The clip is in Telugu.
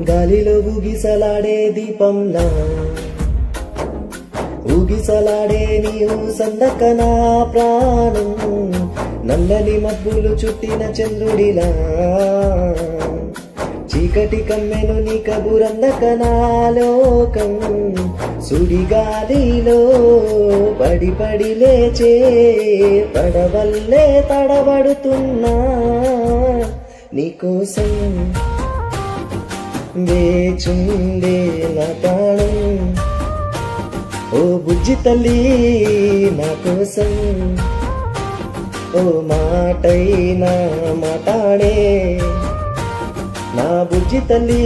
గాలిలో ఊగిసలాడే దీపంలా ఊగిసలాడే నీవు సందక నా ప్రాణం నల్లని మబ్బులు చుట్టిన చంద్రుడిలా చీకటి కమ్మెను నీ కబురందక నా లోకం సుడిగాలిలో పడి పడి లేచే పడవల్లే తడబడుతున్నా నీకోసం వేచుండే నా ప్రాణం ఓ బుజ్జి తల్లి నా కోసం ఓ మాటైనా మాటాడే నా బుజ్జి తల్లి